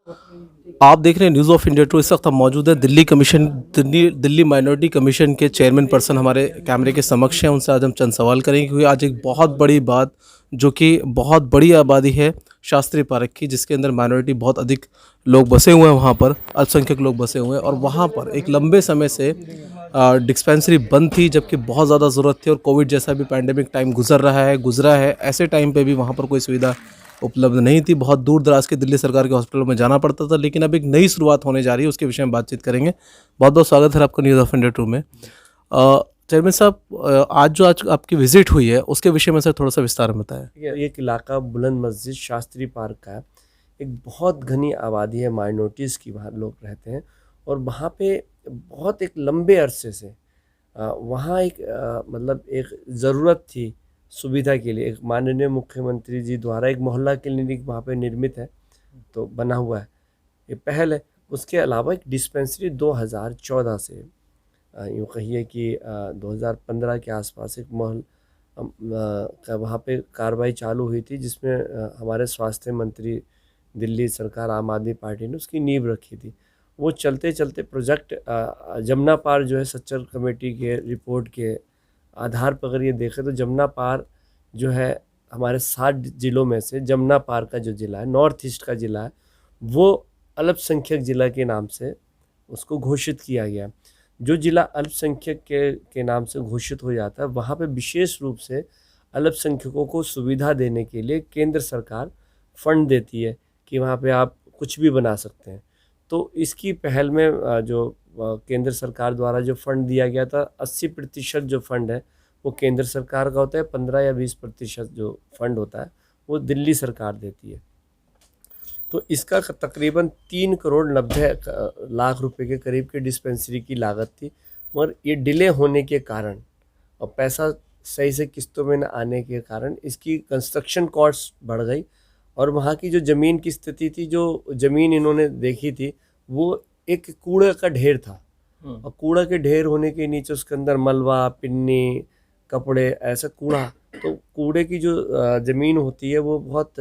आप देख रहे हैं न्यूज़ ऑफ इंडिया टू। इस वक्त हम मौजूद है दिल्ली माइनॉरिटी कमीशन के चेयरमैन पर्सन हमारे कैमरे के समक्ष हैं। उनसे आज हम चंद सवाल करेंगे क्योंकि आज एक बहुत बड़ी बात, जो कि बहुत बड़ी आबादी है शास्त्री पार्क की, जिसके अंदर माइनॉरिटी बहुत अधिक लोग बसे हुए हैं, वहाँ पर अल्पसंख्यक लोग बसे हुए हैं और वहाँ पर एक लंबे समय से डिस्पेंसरी बंद थी, जबकि बहुत ज़्यादा ज़रूरत थी और कोविड जैसा भी पैंडेमिक टाइम गुजरा है। ऐसे टाइम पे भी वहाँ पर कोई सुविधा उपलब्ध नहीं थी। बहुत दूर दराज के दिल्ली सरकार के हॉस्पिटलों में जाना पड़ता था, लेकिन अब एक नई शुरुआत होने जा रही है, उसके विषय में बातचीत करेंगे। बहुत बहुत स्वागत है आपका न्यूज़ ऑफ इंडिया टू में। चेयरमैन साहब, आज आपकी विजिट हुई है, उसके विषय में सर थोड़ा सा विस्तार में बताएं। ये एक इलाका बुलंद मस्जिद शास्त्री पार्क का है। एक बहुत घनी आबादी है, माइनॉरिटीज़ की वहाँ लोग रहते हैं और वहाँ पे बहुत एक लंबे अरसे से वहाँ एक मतलब एक ज़रूरत थी सुविधा के लिए। एक माननीय मुख्यमंत्री जी द्वारा एक मोहल्ला क्लिनिक वहाँ पे निर्मित है, तो बना हुआ है, ये पहल है। उसके अलावा एक डिस्पेंसरी 2014 से यूँ कहिए कि 2015 के आसपास एक वहाँ पे कार्रवाई चालू हुई थी, जिसमें हमारे स्वास्थ्य मंत्री, दिल्ली सरकार, आम आदमी पार्टी ने उसकी नींव रखी थी। वो चलते चलते प्रोजेक्ट जमुना पार जो है, सच्चर कमेटी के रिपोर्ट के आधार पर अगर ये देखें तो जमुना पार जो है, हमारे 7 ज़िलों में से जमुना पार का जो ज़िला है, नॉर्थ ईस्ट का ज़िला है, वो अल्पसंख्यक ज़िला के नाम से उसको घोषित किया गया। जो ज़िला अल्पसंख्यक के नाम से घोषित हो जाता है, वहाँ पे विशेष रूप से अल्पसंख्यकों को सुविधा देने के लिए केंद्र सरकार फंड देती है कि वहाँ पे आप कुछ भी बना सकते हैं। तो इसकी पहल में जो केंद्र सरकार द्वारा जो फंड दिया गया था, 80% जो फंड है वो केंद्र सरकार का होता है, 15 या 20% जो फंड होता है वो दिल्ली सरकार देती है। तो इसका तकरीबन 3 करोड़ 90 लाख रुपए के करीब की डिस्पेंसरी की लागत थी, मगर ये डिले होने के कारण और पैसा सही से किस्तों में न आने के कारण इसकी कंस्ट्रक्शन कॉस्ट बढ़ गई और वहाँ की जो ज़मीन की स्थिति थी, जो ज़मीन इन्होंने देखी थी, वो एक कूड़े का ढेर था और कूड़ा के ढेर होने के नीचे उसके अंदर मलबा, पिन्नी, कपड़े, ऐसा कूड़ा। तो कूड़े की जो ज़मीन होती है वो बहुत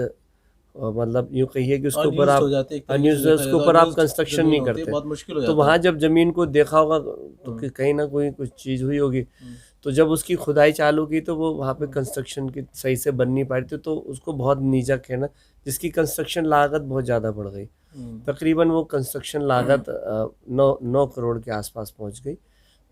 मतलब यूँ कहिए कि उसके ऊपर आप अनयूज्ड, उसके ऊपर आप कंस्ट्रक्शन नहीं करते, बहुत मुश्किल हो तो जाता वहाँ है। जब ज़मीन को देखा होगा तो कहीं ना कोई कुछ चीज़ हुई होगी। तो जब उसकी खुदाई चालू की तो वो वहाँ पे कंस्ट्रक्शन की सही से बन नहीं पा रही थी, तो उसको बहुत नीचा कहना, जिसकी कंस्ट्रक्शन लागत बहुत ज़्यादा बढ़ गई। तकरीबन वो कंस्ट्रक्शन लागत 9 करोड़ के आसपास पहुँच गई।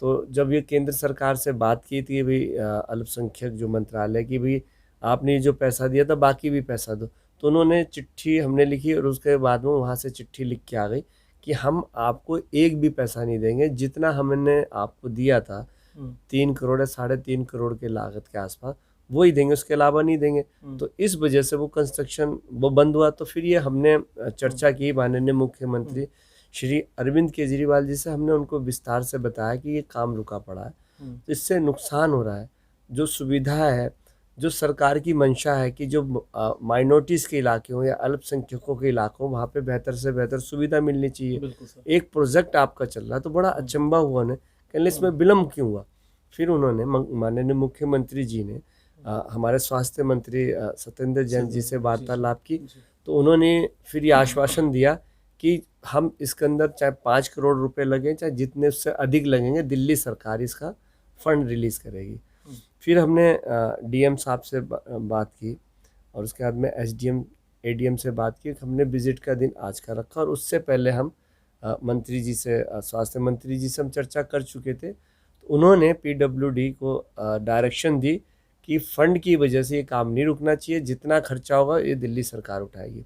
तो जब ये केंद्र सरकार से बात की थी भाई, अल्पसंख्यक जो मंत्रालय की, भाई आपने जो पैसा दिया था बाकी भी पैसा दो, तो उन्होंने चिट्ठी हमने लिखी और उसके बाद में वहाँ से चिट्ठी लिख के आ गई कि हम आपको एक भी पैसा नहीं देंगे, जितना हमने आपको दिया था 3 करोड़ या 3.5 करोड़ के लागत के आसपास, वही देंगे, उसके अलावा नहीं देंगे। तो इस वजह से वो कंस्ट्रक्शन वो बंद हुआ। तो फिर ये हमने चर्चा की माननीय मुख्यमंत्री श्री अरविंद केजरीवाल जी से, हमने उनको विस्तार से बताया कि ये काम रुका पड़ा है, तो इससे नुकसान हो रहा है। जो सुविधा है, जो सरकार की मंशा है कि जो माइनॉरिटीज़ के इलाके हों या अल्पसंख्यकों के इलाकों, वहाँ पे बेहतर से बेहतर सुविधा मिलनी चाहिए। एक प्रोजेक्ट आपका चल रहा है, तो बड़ा अचंभा हुआ उन्हें, कहने इसमें विलम्ब क्यों हुआ। फिर उन्होंने माननीय मुख्यमंत्री जी ने हमारे स्वास्थ्य मंत्री सत्येंद्र जैन जी से वार्तालाप की, तो उन्होंने फिर ये आश्वासन दिया कि हम इसके अंदर चाहे 5 करोड़ रुपए लगें, चाहे जितने उससे अधिक लगेंगे, दिल्ली सरकार इसका फंड रिलीज़ करेगी। फिर हमने डीएम साहब से बात की और उसके बाद में एसडीएम एडीएम से बात की। हमने विजिट का दिन आज का रखा और उससे पहले हम मंत्री जी से, स्वास्थ्य मंत्री जी से हम चर्चा कर चुके थे। तो उन्होंने पीडब्ल्यूडी को डायरेक्शन दी कि फंड की वजह से ये काम नहीं रुकना चाहिए, जितना खर्चा होगा ये दिल्ली सरकार उठाएगी।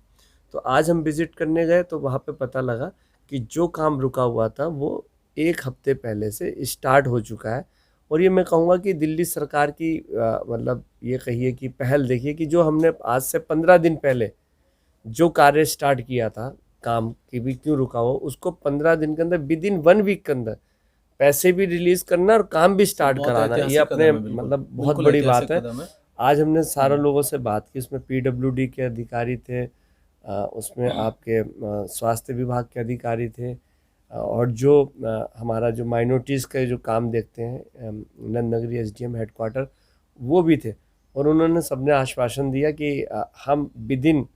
तो आज हम विज़िट करने गए तो वहाँ पे पता लगा कि जो काम रुका हुआ था वो 1 हफ्ते पहले से स्टार्ट हो चुका है। और ये मैं कहूँगा कि दिल्ली सरकार की मतलब ये कहिए कि पहल देखिए कि जो हमने आज से 15 दिन पहले जो कार्य स्टार्ट किया था, काम कि भी क्यों रुका हो, उसको 15 दिन के अंदर, विदिन 1 वीक के अंदर पैसे भी रिलीज़ करना और काम भी स्टार्ट कराना, ये अपने मतलब बहुत बड़ी बात है। आज हमने सारे लोगों से बात की, उसमें पीडब्ल्यूडी के अधिकारी थे, उसमें आपके स्वास्थ्य विभाग के अधिकारी थे, और जो हमारा जो माइनॉरिटीज़ का जो काम देखते हैं नंद नगरी एसडीएम हेडक्वार्टर, वो भी थे। और उन्होंने सबने आश्वासन दिया कि हम विदिन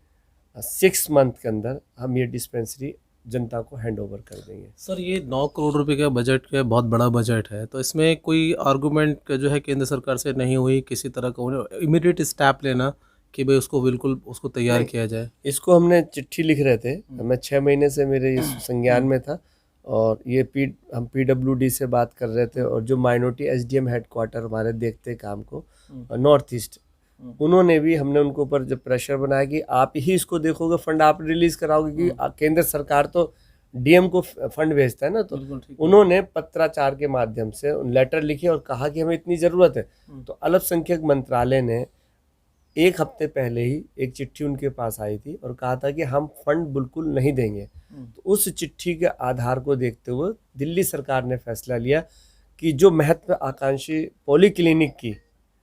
6 मंथ के अंदर हम ये डिस्पेंसरी जनता को हैंड ओवर कर देंगे। सर ये 9 करोड़ रुपए का बजट का बहुत बड़ा बजट है, तो इसमें कोई आर्गूमेंट जो है केंद्र सरकार से नहीं हुई किसी तरह का इमीडिएट स्टेप लेना कि भाई उसको बिल्कुल उसको तैयार नहीं, किया जाए? इसको हमने चिट्ठी लिख रहे थे, मैं 6 महीने से मेरे इस संज्ञान में था, और ये हम PWD से बात कर रहे थे, और जो माइनॉरिटी SDM हेडक्वार्टर हमारे देखते काम को नॉर्थ ईस्ट, उन्होंने भी, हमने उनके ऊपर जब प्रेशर बनाया कि आप ही इसको देखोगे, फंड आप रिलीज कराओगे, कि केंद्र सरकार तो DM को फंड भेजता है ना, तो बिल्कुल ठीक है। उन्होंने पत्राचार के माध्यम से लेटर लिखे और कहा कि हमें इतनी ज़रूरत है। तो अल्पसंख्यक मंत्रालय ने 1 हफ्ते पहले ही एक चिट्ठी उनके पास आई थी और कहा था कि हम फंड बिल्कुल नहीं देंगे। तो उस चिट्ठी के आधार को देखते हुए दिल्ली सरकार ने फैसला लिया कि जो महत्वाकांक्षी पॉलीक्लिनिक की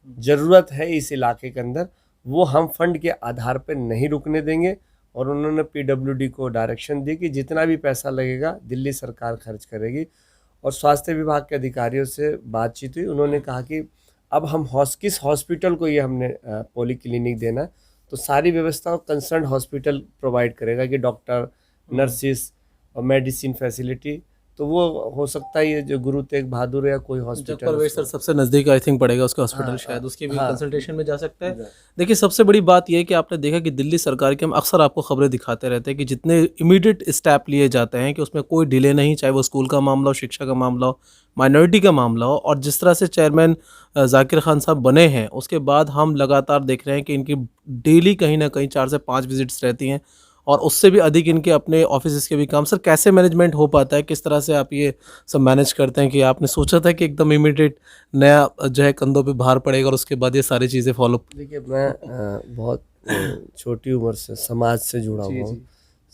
ज़रूरत है इस इलाके के अंदर, वो हम फंड के आधार पर नहीं रुकने देंगे, और उन्होंने PWD को डायरेक्शन दी कि जितना भी पैसा लगेगा दिल्ली सरकार खर्च करेगी। और स्वास्थ्य विभाग के अधिकारियों से बातचीत हुई, उन्होंने कहा कि अब हम किस हॉस्पिटल को ये हमने पॉलीक्लिनिक देना है, तो सारी व्यवस्था कंसर्न हॉस्पिटल प्रोवाइड करेगा, कि डॉक्टर, नर्सिस और मेडिसिन फैसिलिटी। तो वो हो सकता है ये जो गुरु तेग बहादुर या कोई जब हॉस्पिटल, परवेश सर सबसे नज़दीक आई थिंक पड़ेगा उसका हॉस्पिटल, शायद उसके भी हाँ। कंसल्टेशन में जा सकता है। देखिए सबसे बड़ी बात यह है कि आपने देखा कि दिल्ली सरकार के हम अक्सर आपको खबरें दिखाते रहते हैं कि जितने इमीडिएट स्टेप लिए जाते हैं कि उसमें कोई डिले नहीं, चाहे वो स्कूल का मामला हो, शिक्षा का मामला हो, माइनॉरिटी का मामला हो। और जिस तरह से चेयरमैन जाकिर खान साहब बने हैं, उसके बाद हम लगातार देख रहे हैं कि इनकी डेली कहीं ना कहीं 4 से 5 विजिट्स रहती हैं, और उससे भी अधिक इनके अपने ऑफिस के भी काम। सर कैसे मैनेजमेंट हो पाता है, किस तरह से आप ये सब मैनेज करते हैं कि आपने सोचा था कि एकदम इमीडिएट नया जो है कंधों पे भार पड़ेगा और उसके बाद ये सारी चीज़ें फॉलो? देखिए मैं बहुत छोटी उम्र से समाज से जुड़ा हुआ हूँ,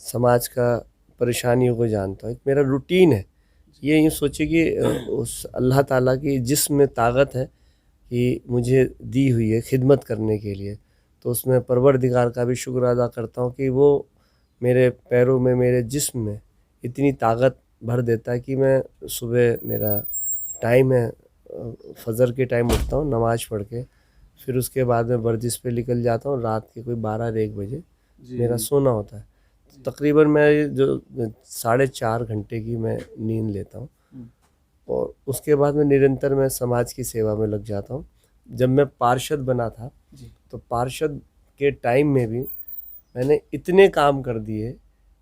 समाज का परेशानियों को जानता हूँ। एक मेरा रूटीन है, ये यूँ सोचिए कि उस अल्लाह ताला की जिसमें ताकत है कि मुझे दी हुई है खिदमत करने के लिए, तो उसमें परवरदिगार का भी शुक्र अदा करता हूँ कि वो मेरे पैरों में, मेरे जिस्म में इतनी ताकत भर देता है कि मैं सुबह, मेरा टाइम है फजर के टाइम उठता हूँ नमाज़ पढ़ के, फिर उसके बाद में वर्जिश पे निकल जाता हूँ। रात के कोई 12-1 बजे मेरा सोना होता है। तो तकरीबन मैं जो 4.5 घंटे की मैं नींद लेता हूँ, और उसके बाद में निरंतर मैं समाज की सेवा में लग जाता हूँ। जब मैं पार्षद बना था, तो पार्षद के टाइम में भी मैंने इतने काम कर दिए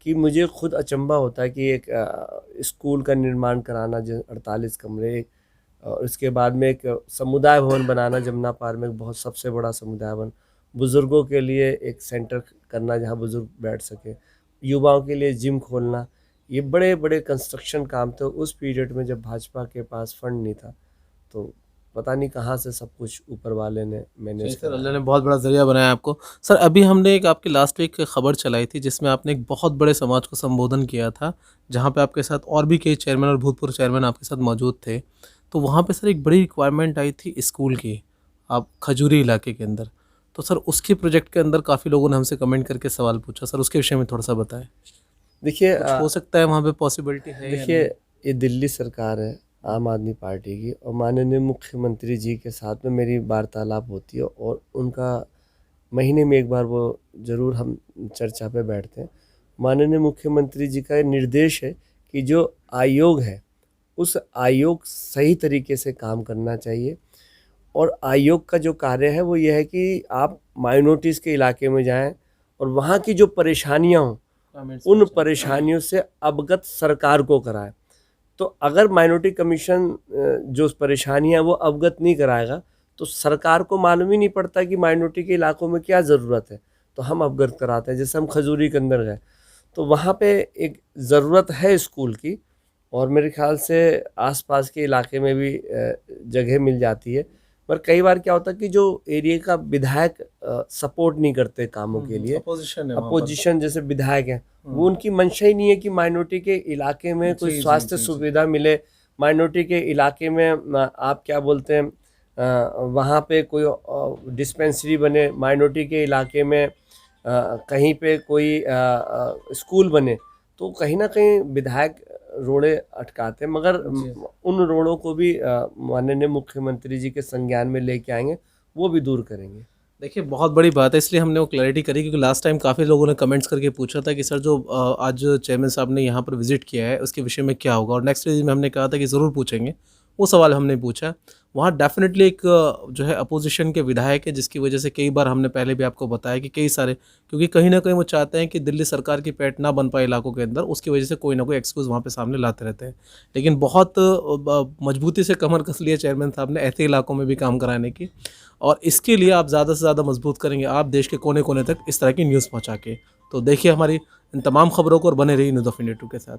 कि मुझे खुद अचंभा होता है कि एक स्कूल का निर्माण कराना, जो 48 कमरे, और उसके बाद में एक समुदाय भवन बनाना जमुना पार में, बहुत सबसे बड़ा समुदाय भवन, बुज़ुर्गों के लिए एक सेंटर करना जहाँ बुज़ुर्ग बैठ सके, युवाओं के लिए जिम खोलना, ये बड़े बड़े कंस्ट्रक्शन काम थे उस पीरियड में जब भाजपा के पास फंड नहीं था। तो पता नहीं कहाँ से सब कुछ ऊपर वाले ने मैनेज सर अल्लाह ने बहुत बड़ा ज़रिया बनाया आपको। सर अभी हमने एक आपकी लास्ट वीक खबर चलाई थी जिसमें आपने एक बहुत बड़े समाज को संबोधन किया था, जहाँ पे आपके साथ और भी कई चेयरमैन और भूतपूर्व चेयरमैन आपके साथ मौजूद थे। तो वहाँ पे सर एक बड़ी रिक्वायरमेंट आई थी स्कूल की, आप खजूरी इलाके के अंदर। तो सर उसके प्रोजेक्ट के अंदर काफ़ी लोगों ने हमसे कमेंट करके सवाल पूछा, सर उसके विषय में थोड़ा सा बताएं। देखिए कुछ हो सकता है वहाँ पे पॉसिबिलिटी है या देखिए ये दिल्ली सरकार है आम आदमी पार्टी की, और माननीय मुख्यमंत्री जी के साथ में मेरी वार्तालाप होती है, और उनका महीने में एक बार वो ज़रूर हम चर्चा पे बैठते हैं। माननीय मुख्यमंत्री जी का ये निर्देश है कि जो आयोग है, उस आयोग सही तरीके से काम करना चाहिए, और आयोग का जो कार्य है वो ये है कि आप माइनॉरिटीज़ के इलाके में जाएं और वहाँ की जो परेशानियाँ हों, उन परेशानियों से अवगत सरकार को कराएं। तो अगर माइनॉरिटी कमीशन जो परेशानियाँ वो अवगत नहीं कराएगा, तो सरकार को मालूम ही नहीं पड़ता कि माइनॉरिटी के इलाकों में क्या ज़रूरत है, तो हम अवगत कराते हैं। जैसे हम खजूरी के अंदर गए, तो वहाँ पे एक ज़रूरत है स्कूल की, और मेरे ख्याल से आसपास के इलाके में भी जगह मिल जाती है। पर कई बार क्या होता है कि जो एरिया का विधायक सपोर्ट नहीं करते कामों के लिए, अपोजिशन है वहाँ पर। अपोजिशन जैसे विधायक हैं, वो उनकी मंशा ही नहीं है कि माइनॉरिटी के इलाके में कोई स्वास्थ्य सुविधा मिले, माइनॉरिटी के इलाके में आप क्या बोलते हैं वहाँ पे कोई डिस्पेंसरी बने, माइनॉरिटी के इलाके में कहीं पे कोई स्कूल बने। तो कहीं ना कहीं विधायक रोड़े अटकाते हैं, मगर उन रोड़ों को भी माननीय मुख्यमंत्री जी के संज्ञान में लेके आएंगे, वो भी दूर करेंगे। देखिए, बहुत बड़ी बात है, इसलिए हमने वो क्लैरिटी करी क्योंकि लास्ट टाइम काफ़ी लोगों ने कमेंट्स करके पूछा था कि सर जो आज चेयरमैन साहब ने यहाँ पर विज़िट किया है, उसके विषय में क्या होगा? और नेक्स्ट में हमने कहा था कि ज़रूर पूछेंगे, वो सवाल हमने पूछा। वहाँ डेफ़िनेटली एक जो है अपोज़िशन के विधायक है, जिसकी वजह से कई बार हमने पहले भी आपको बताया कि कई सारे, क्योंकि कहीं न कहीं वो चाहते हैं कि दिल्ली सरकार की पैठ ना बन पाए इलाकों के अंदर, उसकी वजह से कोई ना कोई एक्सक्यूज़ वहाँ पे सामने लाते रहते हैं। लेकिन बहुत मजबूती से कमर कस ली है चेयरमैन साहब ने ऐसे इलाकों में भी काम कराने की। और इसके लिए आप ज़्यादा से ज़्यादा मजबूत करेंगे आप देश के कोने-कोने तक इस तरह की न्यूज़ पहुँचा के। तो देखिए हमारी इन तमाम खबरों को और बने रहिए न्यूज़ ऑफ इंडिया 2 के साथ।